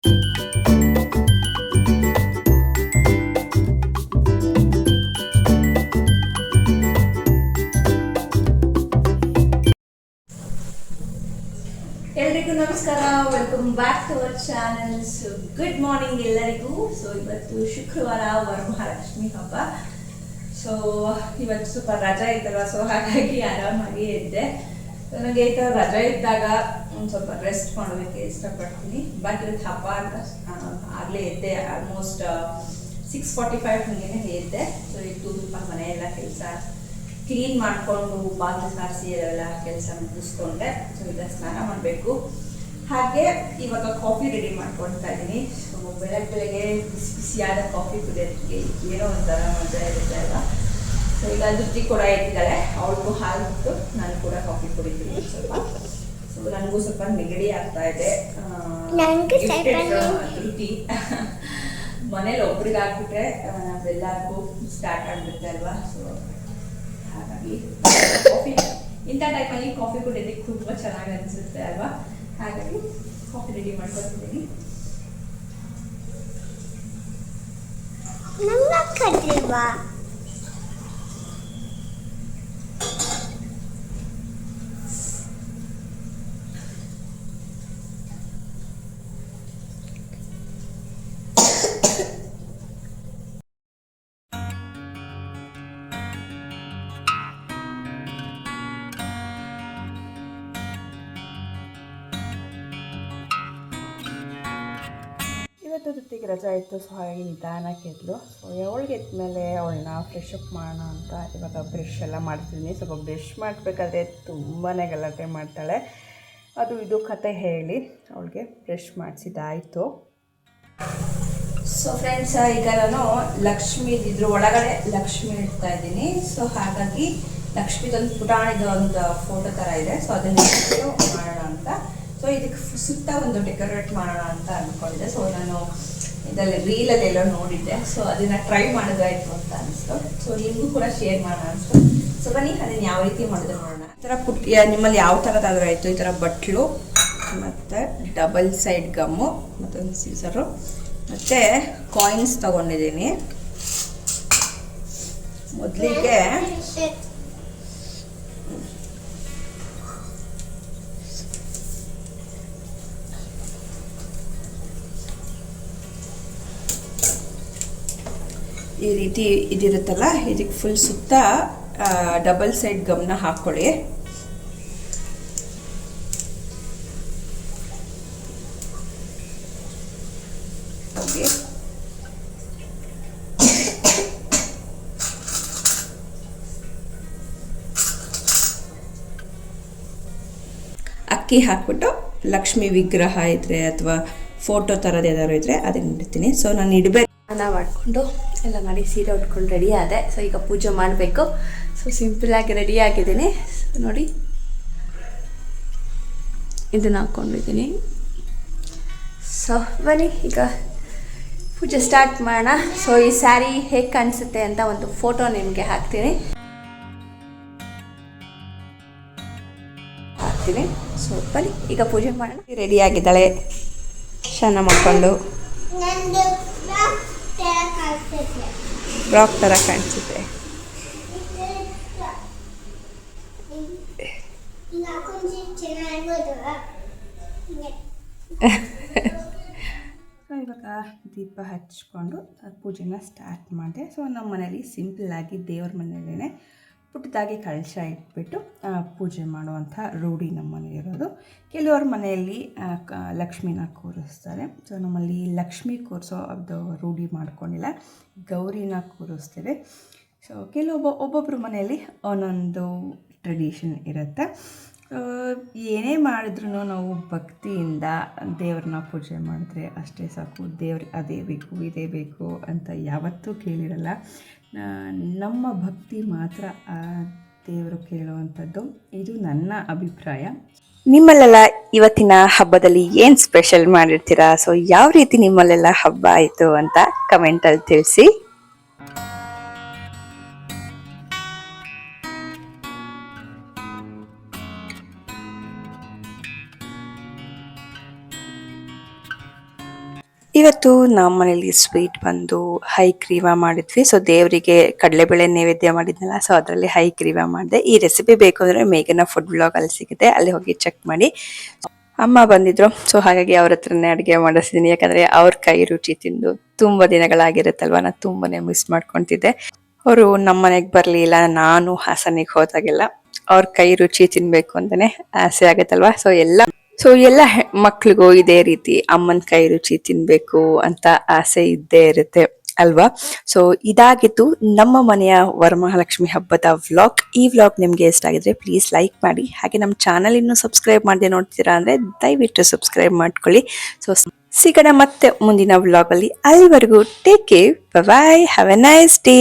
ಎಲ್ರಿಗೂ ನಮಸ್ಕಾರ, welcome back to our channel. So good morning ಎಲ್ಲರಿಗೂ. ಸೊ ಇವತ್ತು ಶುಕ್ರವಾರ, ವರಮಹಾಲಕ್ಷ್ಮಿ ಹಬ್ಬ. ಸೊ ಇವತ್ತು ಸ್ವಲ್ಪ ರಜಾ ಇತ್ತಲ್ಲ, ಸೊ ಹಾಗಾಗಿ ಆರಾಮಾಗಿ ಇದ್ದೆ. ನನಗೆ ಈ ಥರ ರಜಾ ಇದ್ದಾಗ ಒಂದು ಸ್ವಲ್ಪ ರೆಸ್ಟ್ ಮಾಡೋದಕ್ಕೆ ಇಷ್ಟಪಡ್ತೀನಿ. ಬಟ್ ಇವತ್ತು ಹಬ್ಬ ಅಂತ ಆಗಲೇ ಇದ್ದೆ. ಆಲ್ಮೋಸ್ಟ್ 6:45 ಹಾಗೇನೆ ಇದ್ದೆ. ಸೊ ಇವತ್ತು ಸ್ವಲ್ಪ ಮನೆಯೆಲ್ಲ ಕೆಲಸ ಕ್ಲೀನ್ ಮಾಡಿಕೊಂಡು ಬಾಗಿಲು ಸಾರಿಸಿ ಎಲ್ಲ ಕೆಲಸ ಮುಗಿಸ್ಕೊಂಡೆ. ಸೊ ಈಗ ಸ್ನಾನ ಮಾಡಬೇಕು. ಹಾಗೆ ಇವಾಗ ಕಾಫಿ ರೆಡಿ ಮಾಡ್ಕೊಳ್ತಾ ಇದ್ದೀನಿ. ಸೊ ಬೆಳಗ್ಗೆ ಬಿಸಿ ಬಿಸಿಯಾದ ಕಾಫಿ ಕುಡಿಯೋದಕ್ಕೆ ಏನೋ ಒಂಥರ ಮಜಾ ಇರುತ್ತೆ ಅಲ್ವಾ. ಸೊ ಈಗ ಧೃತಿ ಕೂಡ ಇಟ್ಟಿದ್ದಾಳೆ, ಅವಳಿಗೂ ಹಾಲು ಬಿಟ್ಟು ನಾನು ಕೂಡ ಕಾಫಿ ಕುಡಿತೀನಿ ಸ್ವಲ್ಪ. ಸೊ ನನಗೂ ಸ್ವಲ್ಪ ನೆಗಡಿ ಆಗ್ತಾ ಇದೆ. ಧೃತಿ ಮನೇಲಿ ಒಬ್ರಿಗೆ ಆಗ್ಬಿಟ್ರೆ ಎಲ್ಲರಿಗೂ ಸ್ಟಾರ್ಟ್ ಆಗಿಬಿಡುತ್ತೆ ಅಲ್ವಾ. ಸೊ ಹಾಗಾಗಿ ಕಾಫಿ ಇಂಥ ಟೈಮಲ್ಲಿ ಕಾಫಿ ಕುಡಿಯೋದಕ್ಕೆ ತುಂಬ ಚೆನ್ನಾಗಿ ಅನಿಸುತ್ತೆ ಅಲ್ವಾ. ಹಾಗಾಗಿ ಕಾಫಿ ರೆಡಿ ಮಾಡ್ಕೊತಿದ್ದೀನಿ. ಇವತ್ತು ಧೃತಿಗೆ ರಜಾ ಇತ್ತು. ಸೊ ಹಾಗಾಗಿ ನಿಧಾನಕ್ಕೆ ಎದ್ಲು. ಸೊ ಅವಳಿಗೆ ಎದ್ಮೇಲೆ ಅವಳನ್ನ ಫ್ರೆಶ್ ಅಪ್ ಮಾಡೋಣ ಅಂತ ಇವಾಗ ಬ್ರಷ್ ಎಲ್ಲ ಮಾಡ್ತಿದ್ದೀನಿ. ಸ್ವಲ್ಪ ಬ್ರಷ್ ಮಾಡಬೇಕಾದ್ರೆ ತುಂಬಾ ಗಲಾಟೆ ಮಾಡ್ತಾಳೆ. ಅದು ಇದು ಕತೆ ಹೇಳಿ ಅವಳಿಗೆ ಬ್ರಷ್ ಮಾಡಿಸಿದ್ದಾಯಿತು. ಸೊ ಫ್ರೆಂಡ್ಸ್, ಈಗ ನಾನು ಲಕ್ಷ್ಮಿ ಇದ್ರ ಒಳಗಡೆ ಲಕ್ಷ್ಮಿ ಇಡ್ತಾ ಇದ್ದೀನಿ. ಸೊ ಹಾಗಾಗಿ ಲಕ್ಷ್ಮಿದೊಂದು ಪುಟಾಣಿದ ಒಂದು ಫೋಟೋ ಥರ ಇದೆ. ಸೊ ಅದನ್ನು ಮಾಡೋಣ ಅಂತ. ಸೊ ಇದಕ್ಕೆ ಸುತ್ತ ಒಂದು ಡೆಕೋರೇಟ್ ಮಾಡೋಣ ಅಂತ ಅಂದ್ಕೊಂಡಿದ್ದೆ. ಸೊ ನಾನು ಇದರಲ್ಲಿ ರೀಲಲ್ಲಿ ಎಲ್ಲೋ ನೋಡಿದ್ದೆ. ಸೊ ಅದನ್ನು ಟ್ರೈ ಮಾಡೋದಾಯಿತು ಅಂತ ಅನಿಸ್ತು. ಸೊ ನಿಮಗೂ ಕೂಡ ಶೇರ್ ಮಾಡೋಣ ಅನಿಸ್ತು. ಸೊ ಬನ್ನಿ ಅದನ್ನು ಯಾವ ರೀತಿ ಮಾಡಿದ್ರೆ ನೋಡೋಣ. ಈ ಥರ ನಿಮ್ಮಲ್ಲಿ ಯಾವ ಥರದಾದ್ರೂ ಆಯಿತು. ಈ ಥರ ಬಟ್ಲು ಮತ್ತು ಡಬಲ್ ಸೈಡ್ ಗಮ್ಮು ಮತ್ತೊಂದು ಸೀಸರು ಮತ್ತು ಕಾಯಿನ್ಸ್ ತೊಗೊಂಡಿದ್ದೀನಿ. ಮೊದಲಿಗೆ ಈ ರೀತಿ ಇದಿರುತ್ತಲ್ಲ, ಇದಕ್ಕೆ ಫುಲ್ ಸುತ್ತ ಡಬಲ್ ಸೈಡ್ ಗಮ್ನ ಹಾಕ್ಕೊಳ್ಳಿ. ಓಕೆ, ಅಕ್ಕಿ ಹಾಕ್ಬಿಟ್ಟು ಲಕ್ಷ್ಮಿ ವಿಗ್ರಹ ಇದ್ರೆ ಅಥವಾ ಫೋಟೋ ಥರದ್ದು ಏನಾದ್ರು ಇದ್ರೆ ಅದನ್ನ ಇಡ್ತೀನಿ. ಸೊ ನಾನು ಇಡಬೇಕು ಸ್ನಾನ ಮಾಡಿಕೊಂಡು ಎಲ್ಲ ಮಾಡಿ ಸೀರೆ ಉಟ್ಕೊಂಡು ರೆಡಿ ಆದೆ. ಸೊ ಈಗ ಪೂಜೆ ಮಾಡಬೇಕು. ಸೊ ಸಿಂಪಲಾಗಿ ರೆಡಿ ಆಗಿದ್ದೀನಿ. ನೋಡಿ, ಇದನ್ನು ಹಾಕ್ಕೊಂಡಿದ್ದೀನಿ. ಸೊ ಬನ್ನಿ ಈಗ ಪೂಜೆ ಸ್ಟಾರ್ಟ್ ಮಾಡೋಣ. ಸೊ ಈ ಸ್ಯಾರಿ ಹೇಗೆ ಕಾಣಿಸುತ್ತೆ ಅಂತ ಒಂದು ಫೋಟೋ ನಿಮಗೆ ಹಾಕ್ತೀನಿ. ಸೊ ಬನ್ನಿ ಈಗ ಪೂಜೆ ಮಾಡೋಣ. ರೆಡಿ ಆಗಿದ್ದಾಳೆ, ಸ್ನಾನ ಮಾಡಿಕೊಂಡು. ಬ್ಲಾಕ್ ಥರ ಕಾಣಿಸುತ್ತೆ. ಸೊ ಇವಾಗ ದೀಪ ಹಚ್ಕೊಂಡು ಪೂಜೆನ ಸ್ಟಾರ್ಟ್ ಮಾಡಿದೆ. ಸೊ ನಮ್ಮ ಮನೇಲಿ ಸಿಂಪಲ್ಲಾಗಿ ದೇವ್ರ ಮನೆಯಲ್ಲೇ ಪುಟ್ಟದಾಗಿ ಕಳಶ ಇಟ್ಬಿಟ್ಟು ಪೂಜೆ ಮಾಡುವಂಥ ರೂಢಿ ನಮ್ಮ ಮನೆಯಲ್ಲಿರೋದು. ಕೆಲವ್ರ ಮನೆಯಲ್ಲಿ ಲಕ್ಷ್ಮಿನ ಕೂರಿಸ್ತಾರೆ. ಸೊ ನಮ್ಮಲ್ಲಿ ಲಕ್ಷ್ಮಿ ಕೂರಿಸೋ ಅದು ರೂಢಿ ಮಾಡ್ಕೊಂಡಿಲ್ಲ, ಗೌರಿನ ಕೂರಿಸ್ತೇವೆ. ಸೊ ಒಬ್ಬೊಬ್ಬರು ಮನೆಯಲ್ಲಿ ಒಂದೊಂದು ಟ್ರೆಡಿಷನ್ ಇರುತ್ತೆ. ಏನೇ ಮಾಡಿದ್ರೂ ನಾವು ಭಕ್ತಿಯಿಂದ ದೇವ್ರನ್ನ ಪೂಜೆ ಮಾಡಿದ್ರೆ ಅಷ್ಟೇ ಸಾಕು. ದೇವ್ರಿಗೆ ಅದೇ ಬೇಕು ಇದೇ ಬೇಕು ಅಂತ ಯಾವತ್ತೂ ಕೇಳಿರಲ್ಲ. ನಮ್ಮ ಭಕ್ತಿ ಮಾತ್ರ ದೇವರು ಕೇಳುವಂಥದ್ದು. ಇದು ನನ್ನ ಅಭಿಪ್ರಾಯ. ನಿಮ್ಮಲ್ಲೆಲ್ಲ ಇವತ್ತಿನ ಹಬ್ಬದಲ್ಲಿ ಏನು ಸ್ಪೆಷಲ್ ಮಾಡಿರ್ತೀರಾ? ಸೊ ಯಾವ ರೀತಿ ನಿಮ್ಮಲ್ಲೆಲ್ಲ ಹಬ್ಬ ಆಯಿತು ಅಂತ ಕಮೆಂಟಲ್ಲಿ ತಿಳಿಸಿ. ಇವತ್ತು ನಮ್ಮ ಮನೇಲಿ ಸ್ವೀಟ್ ಬಂದು ಹೈಕ್ರೀವಾ ಮಾಡಿದ್ವಿ. ಸೊ ದೇವರಿಗೆ ಕಡಲೆಬೇಳೆ ನೈವೇದ್ಯ ಮಾಡಿದ್ನಲ್ಲ, ಸೊ ಅದರಲ್ಲಿ ಹೈಕ್ರೀವಾ ಮಾಡಿದೆ. ಈ ರೆಸಿಪಿ ಬೇಕು ಅಂದ್ರೆ ಮೇಘನ ಫುಡ್ ಬ್ಲಾಗ್ ಅಲ್ಲಿ ಸಿಗುತ್ತೆ, ಅಲ್ಲಿ ಹೋಗಿ ಚೆಕ್ ಮಾಡಿ. ಅಮ್ಮ ಬಂದಿದ್ರು, ಸೊ ಹಾಗಾಗಿ ಅವ್ರ ಹತ್ರನೇ ಅಡುಗೆ ಮಾಡಿಸಿದೀನಿ. ಯಾಕಂದ್ರೆ ಅವ್ರ ಕೈ ರುಚಿ ತಿಂದು ತುಂಬಾ ದಿನಗಳಾಗಿರುತ್ತಲ್ವಾ, ನಾನು ತುಂಬಾನೇ ಮಿಸ್ ಮಾಡ್ಕೊಂತಿದ್ದೆ. ಅವರು ನಮ್ಮ ಮನೆಗೆ ಬರ್ಲಿಲ್ಲ, ನಾನು ಹಾಸನಿಗೆ ಹೋದಾಗೆಲ್ಲ ಅವ್ರ ಕೈ ರುಚಿ ತಿನ್ಬೇಕು ಅಂತಾನೆ ಆಸೆ ಆಗತ್ತಲ್ವಾ. ಸೊ ಎಲ್ಲ ಮಕ್ಳಿಗೂ ಇದೇ ರೀತಿ ಅಮ್ಮನ ಕೈ ರುಚಿ ತಿನ್ಬೇಕು ಅಂತ ಆಸೆ ಇದ್ದೇ ಇರುತ್ತೆ ಅಲ್ವಾ. ಸೊ ಇದಾಗಿತ್ತು ನಮ್ಮ ಮನೆಯ ವರಮಹಾಲಕ್ಷ್ಮಿ ಹಬ್ಬದ ವ್ಲಾಗ್. ಈ ವ್ಲಾಗ್ ನಿಮ್ಗೆ ಇಷ್ಟ ಆಗಿದ್ರೆ ಪ್ಲೀಸ್ ಲೈಕ್ ಮಾಡಿ. ಹಾಗೆ ನಮ್ಮ ಚಾನಲ್ ಇನ್ನೂ ಸಬ್ಸ್ಕ್ರೈಬ್ ಮಾಡದೆ ನೋಡ್ತೀರಾ ಅಂದ್ರೆ ದಯವಿಟ್ಟು ಸಬ್ಸ್ಕ್ರೈಬ್ ಮಾಡ್ಕೊಳ್ಳಿ. ಸೊ ಸಿಗೋಣ ಮತ್ತೆ ಮುಂದಿನ ವ್ಲಾಗ್ ಅಲ್ಲಿ. ಅಲ್ಲಿವರೆಗೂ take care, by, have A nice day.